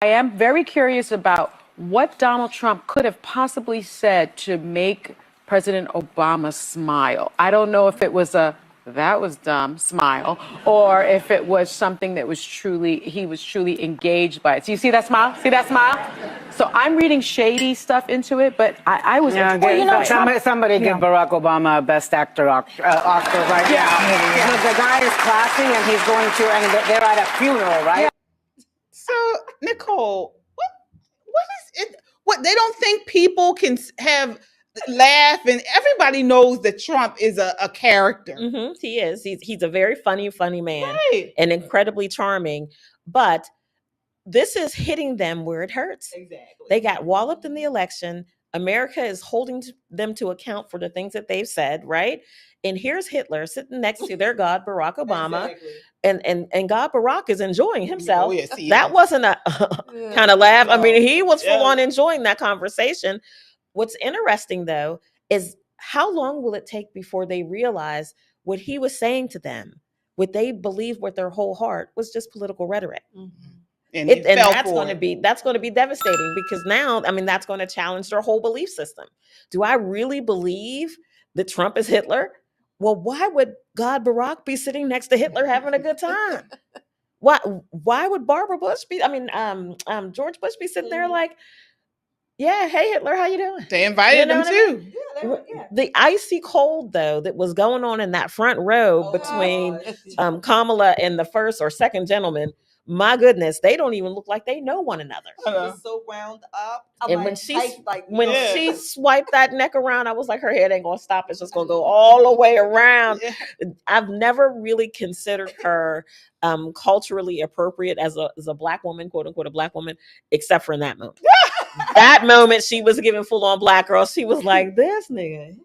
I am very curious about what Donald Trump could have possibly said to make President Obama smile. I don't know if it was a "that was dumb" smile, or if it was something that was he was truly engaged by it. So you see that smile? See that smile? So I'm reading shady stuff into it, but I was, somebody give Barack Obama a Best Actor Oscar right now. The guy is classy, and he's going to, and they're at a funeral, right? Yeah. So, Nicole, what is it? What, they don't think people can laugh, and everybody knows that Trump is a character. Mm-hmm. He is. He's a very funny man, right, and incredibly charming. But this is hitting them where it hurts. Exactly. They got walloped in the election. America is holding them to account for the things that they've said, right? And here's Hitler sitting next to their God, Barack Obama. Exactly. And God Barack is enjoying himself. Oh, yes, that wasn't a kind of laugh. No. I mean, he was full on enjoying that conversation. What's interesting, though, is how long will it take before they realize what he was saying to them, what they believed with their whole heart, was just political rhetoric. Mm-hmm. And that's going to be devastating, because now, I mean, that's going to challenge their whole belief system. Do I really believe that Trump is Hitler? Well, why would God Barack be sitting next to Hitler having a good time? Why would George Bush be sitting there like, yeah, hey Hitler, how you doing? They invited him too. Yeah. The icy cold, though, that was going on in that front row between Kamala and the first or second gentleman. My goodness, they don't even look like they know one another. She was so wound up. And when she swiped that neck around, I was like, her head ain't gonna stop. It's just gonna go all the way around. Yeah. I've never really considered her culturally appropriate as a black woman, quote unquote, a black woman, except for in that moment. That moment, she was giving full on black girl. She was like, this nigga.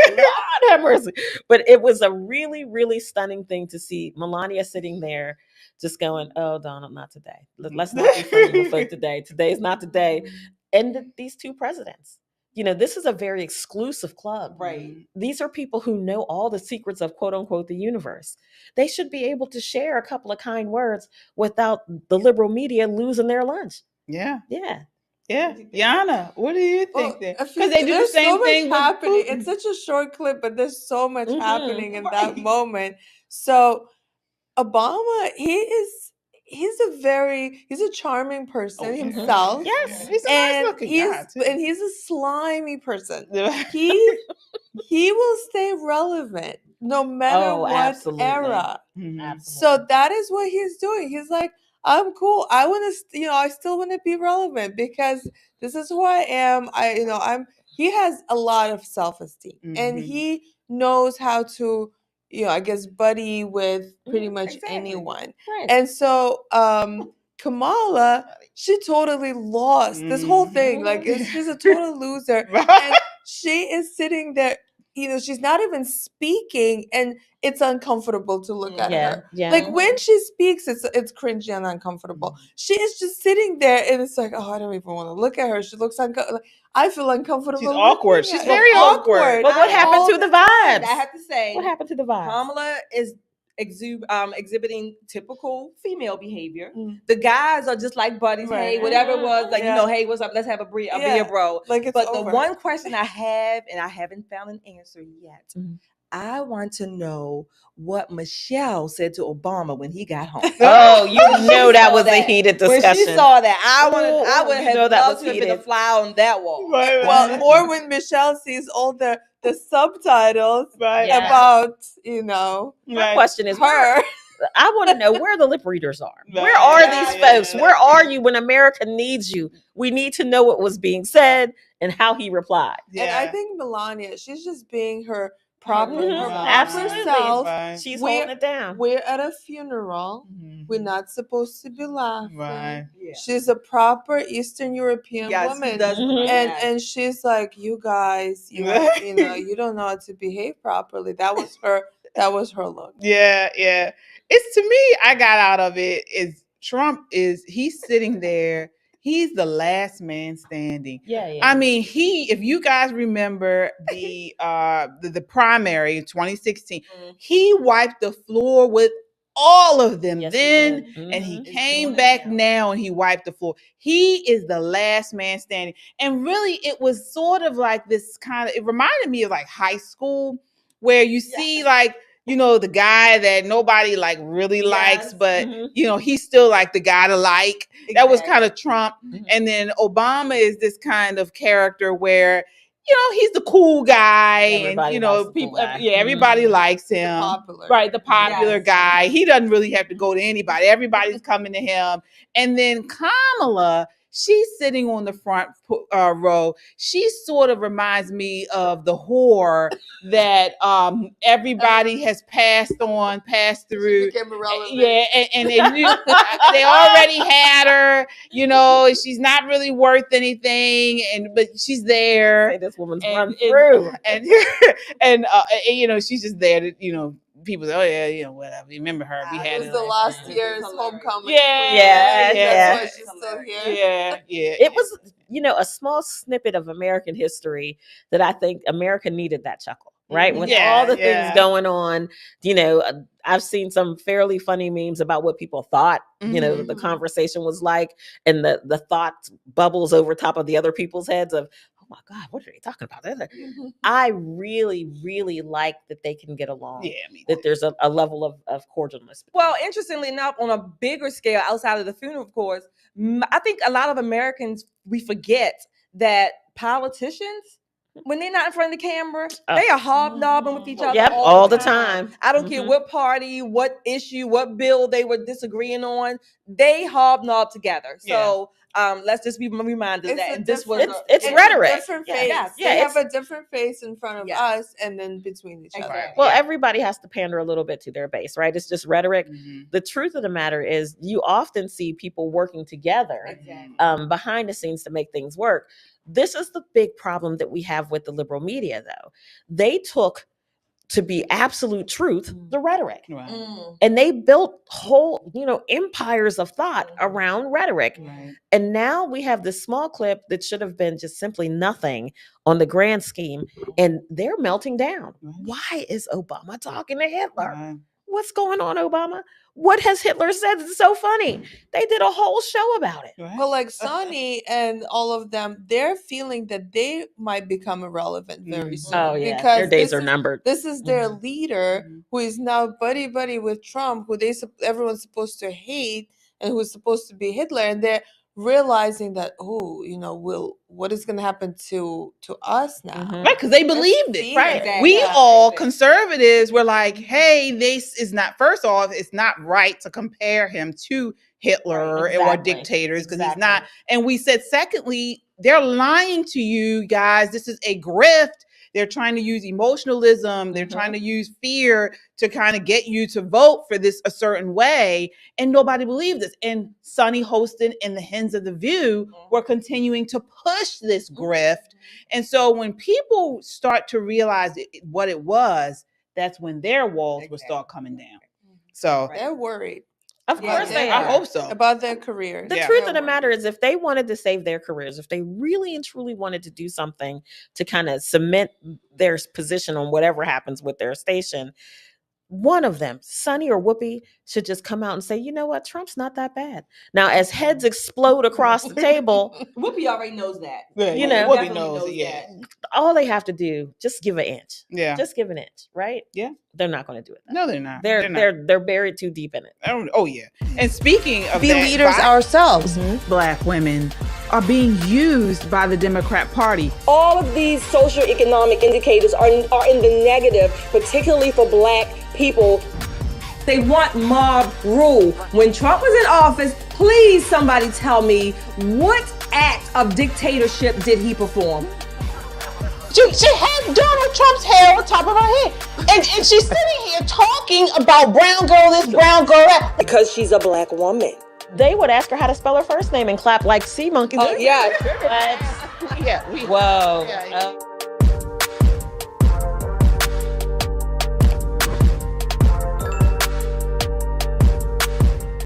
God have mercy. But it was a really, really stunning thing to see Melania sitting there just going, oh, Donald, not today. Let's not be funny with folk today. Today's not the day. And these two presidents, this is a very exclusive club. Right. These are people who know all the secrets of, quote unquote, the universe. They should be able to share a couple of kind words without the liberal media losing their lunch. Yeah. Yeah. Yeah. Yana, what do you think there? Because they do the same thing happening. It's such a short clip, but there's so much happening in that moment. So Obama, he's a charming person himself. Yes, he's a nice looking guy too. And he's a slimy person. He will stay relevant no matter what absolutely. era. Mm-hmm. Absolutely. So that is what he's doing. He's like, I'm cool. I want to, I still want to be relevant because this is who I am. He has a lot of self-esteem, and he knows how to, I guess, buddy with pretty much anyone. Right. And so Kamala, she totally lost this whole thing. Like, she's a total loser. And she is sitting there, she's not even speaking, and it's uncomfortable to look at her. Yeah. Like, when she speaks, it's cringy and uncomfortable. She is just sitting there, and it's like, oh, I don't even want to look at her. She looks uncomfortable. I feel uncomfortable. She's awkward. She's very awkward. But what happened to the vibes? I have to say, what happened to the vibes? Kamala is exhibiting typical female behavior. The guys are just like buddies. Right. Hey, whatever it was, like, hey, what's up? Let's have a beer, bro. Like, but over. The one question I have, and I haven't found an answer yet. Mm-hmm. I want to know what Michelle said to Obama when he got home. Oh, you know that was a heated discussion. When she saw that, I would have loved to have been a fly on that wall. Right. Well, or when Michelle sees all the subtitles about, My question is her. I want to know where the lip readers are. Where are these folks? Where are you when America needs you? We need to know what was being said and how he replied. Yeah. And I think Melania, she's just being her proper absolutely self. Right. She's holding it down. We're at a funeral. We're not supposed to be laughing. Right. Yeah. She's a proper Eastern European woman, and she's like, you guys, you don't know how to behave properly. That was her look. Yeah. It's, to me, I got out of it is Trump he's sitting there. He's the last man standing. Yeah. I mean, if you guys remember the primary in 2016, he wiped the floor with all of them Yes, he then, did. and he Mhm. came back now and he wiped the floor. He is the last man standing. And really, it was sort of like this kind of, it reminded me of like high school, where you see like, you know, the guy that nobody like really likes, but Mhm. you know, he's still like the guy to like. That was kind of Trump. Mhm. And then Obama is this kind of character where, you know, he's the cool guy, Everybody and you know, likes the cool people, guy. everybody likes him, popular. right? The popular Yes. guy. He doesn't really have to go to anybody. Everybody's coming to him. And then Kamala, she's sitting on the front row. She sort of reminds me of the whore that everybody has passed through. Became irrelevant. Yeah, and they knew they already had her. You know, she's not really worth anything, but she's there. Say this woman's And- run through. and you know, she's just there to, you know, people say, oh yeah, you know, whatever. Remember her? We had It was her the last last time. year's homecoming. Yeah, queen. yeah. That's why she's still here. Yeah. It was, you know, a small snippet of American history that I think America needed that chuckle, right? When Yeah, all the yeah. things going on, you know, I've seen some fairly funny memes about what people thought, you know, Mhm. the conversation was like, and the thought bubbles over top of the other people's heads of, oh my God, what are they talking about? I really, really like that they can get along. Yeah, me That there's a level of cordialness. Well, interestingly enough, on a bigger scale outside of the funeral, of course, I think a lot of Americans, we forget that politicians, when they're not in front of the camera, they are hobnobbing with each other. Yep, all the time. I don't care Mhm. what party, what issue, what bill they were disagreeing on, they hobnob together. So let's just be reminded It's that a this was different- it's rhetoric. A different Yeah. face. Yes. They Yeah, have a different face in front of Yes. us and then between each other. Exactly. Well, everybody has to pander a little bit to their base, right? It's just rhetoric. Mhm. The truth of the matter is, you often see people working together Exactly. behind the scenes to make things work. This is the big problem that we have with the liberal media, though. They took, to be absolute truth, the rhetoric. Right. And they built whole, you know, empires of thought around rhetoric. Right. And now we have this small clip that should have been just simply nothing on the grand scheme, and they're melting down. Right. Why is Obama talking to Hitler? Right. What's going on, Obama? What has Hitler said that's so funny? They did a whole show about it. Right. But like Sonny and all of them, they're feeling that they might become irrelevant very soon. Oh yeah, because their days this are is- numbered. This is their leader Mhm. who is now buddy with Trump, who everyone's supposed to hate and who's supposed to be Hitler, and they're realizing that, oh, you know, what is going to happen to us now? Mhm. Right, because they believed it. Right. Exactly. We Yeah. all conservatives were like, hey, this is not, first off, it's not right to compare him to Hitler Right, or exactly. dictators, because Exactly. he's not. And we said, secondly, they're lying to you guys. This is a grift. They're trying to use emotionalism. They're trying to use fear to kind of get you to vote for this a certain way. And nobody believed this. And Sonny Hostin and the Hens of the View were continuing to push this grift. And so when people start to realize what it was, that's when their walls will start coming down. So They're worried Of Yeah, course they they I are. hope so. about their careers. The Yeah. truth They're of the matter worried. is, if they wanted to save their careers, if they really and truly wanted to do something to kind of cement their position on whatever happens with their station, one of them, Sonny or Whoopi, should just come out and say, you know what, Trump's not that bad. Now, as heads explode across the table, Whoopi already knows that. Yeah, You yeah, know. Whoopi Definitely knows it, yeah. that. all they have to do, just give an inch. Yeah. Just give an inch, right? Yeah. They're not going to do it. No, they're not. They're not. they're buried too deep in it. Oh yeah. And speaking of Be that, leaders ourselves. Black women are being used by the Democrat Party. All of these socioeconomic indicators are in the negative, particularly for Black people. They want mob rule. When Trump was in office, please somebody tell me what act of dictatorship did he perform? She had Donald Trump's hair on top of her head. And she's sitting here talking about brown girl this, brown girl that. Because she's a Black woman. They would ask her how to spell her first name and clap like sea monkeys. Oh, yeah. What? Yeah. Whoa. Yeah.